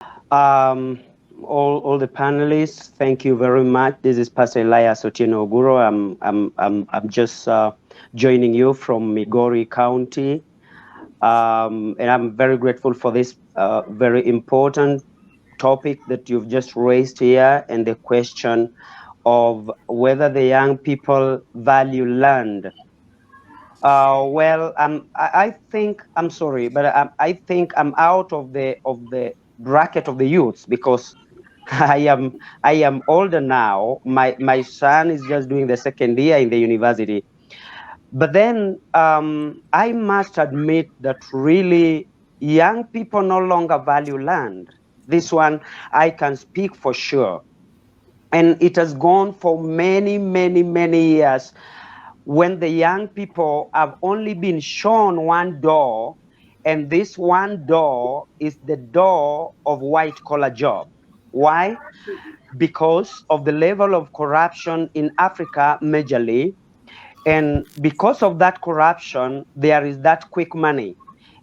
Um, all the panelists, thank you very much. This is Pastor Elias Otieno Oguro. I'm just joining you from Migori County, and I'm very grateful for this very important topic that you've just raised here, and the question of whether the young people value land. I think I'm sorry, but I think I'm out of the bracket of the youths because I am older now. My son is just doing the second year in the university. But then I must admit that really young people no longer value land. This one I can speak for sure, and it has gone for many years when the young people have only been shown one door, and this one door is the door of white collar job. Why? Because of the level of corruption in Africa majorly, and because of that corruption there is that quick money.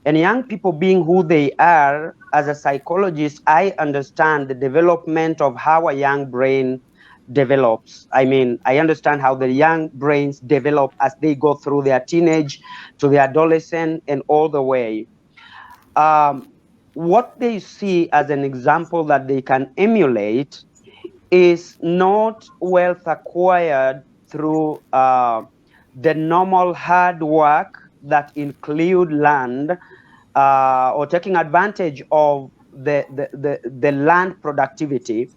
And young people being who they are, as a psychologist I understand the development of how a young brain develops. I mean, I understand how the young brains develop as they go through their teenage to the adolescent and all the way. um, what they see as an example that they can emulate is not wealth acquired through the normal hard work that include land, or taking advantage of the land productivity,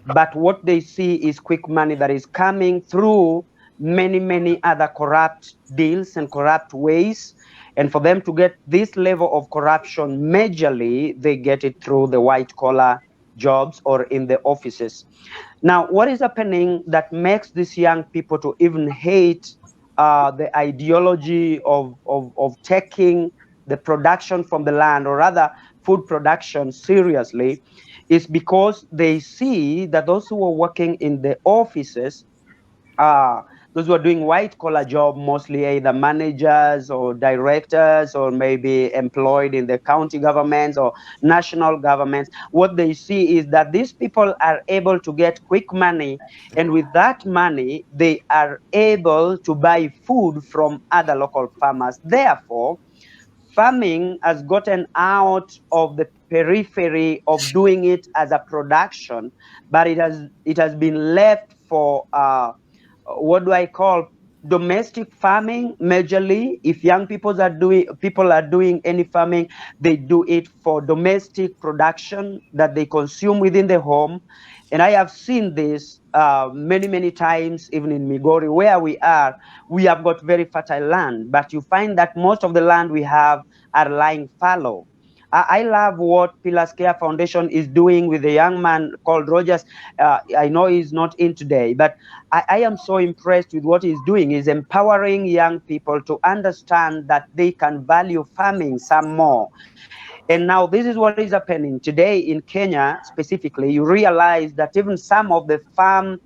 but what they see is quick money that is coming through many other corrupt deals and corrupt ways. And for them to get this level of corruption majorly, they get it through the white collar jobs or in the offices. Now, what is happening that makes these young people to even hate the ideology of taking the production from the land, or rather food production, seriously, is because they see that those who are working in the offices, uh, those who are doing white collar job, mostly either managers or directors or maybe employed in the county governments or national governments, what they see is that these people are able to get quick money, and with that money they are able to buy food from other local farmers. Therefore, farming has gotten out of the periphery of doing it as a production, but it has been left for what do I call domestic farming majorly. If young people are doing any farming, they do it for domestic production that they consume within the home. And I have seen this many times, even in Migori, where we are. We have got very fertile land, but you find that most of the land we have are lying fallow. I love what Pillars Care Foundation is doing with a young man called Rogers. I know he's not in today, but I am so impressed with what he's doing. He's empowering young people to understand that they can value farming some more. And now this is what is happening today in Kenya specifically. You realize that even some of the farm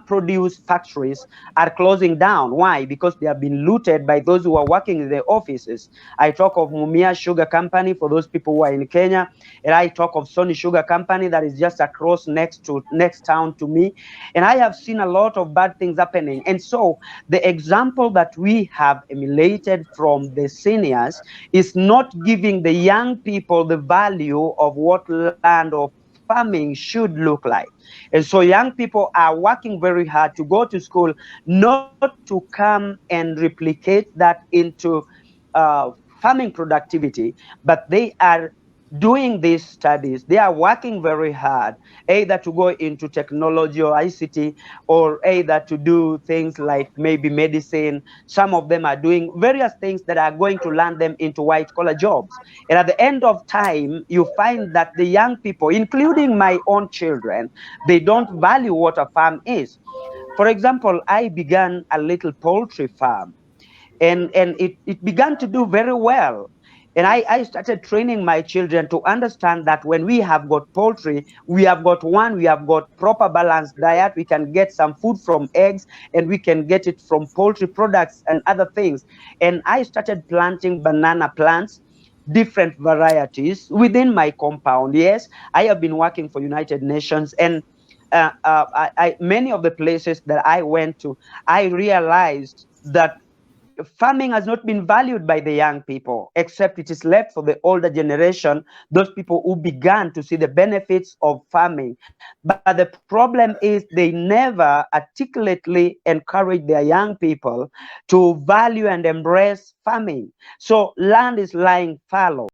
produce factories are closing down. Why? Because they have been looted by those who are working in the offices. I talk of Mumia Sugar Company for those people who are in Kenya, and I talk of Sony Sugar Company that is just across next town to me. And I have seen a lot of bad things happening. And so the example that we have emulated from the seniors is not giving the young people the value of what land or farming should look like. And so young people are working very hard to go to school, not to come and replicate that into farming productivity, but they are doing these studies. They are working very hard, either to go into technology or ICT, or either to do things like maybe medicine. Some of them are doing various things that are going to land them into white collar jobs. And at the end of time, you find that the young people, including my own children, they don't value what a farm is. For example, I began a little poultry farm, and it began to do very well. And I started training my children to understand that when we have got poultry, we have got proper balanced diet. We can get some food from eggs, and we can get it from poultry products and other things. And I started planting banana plants. different varieties within my compound. Yes, I have been working for United Nations, and many of the places that I went to, I realized that farming has not been valued by the young people, except it is left for the older generation, those people who began to see the benefits of farming. But the problem is they never articulately encourage their young people to value and embrace farming. So land is lying fallow.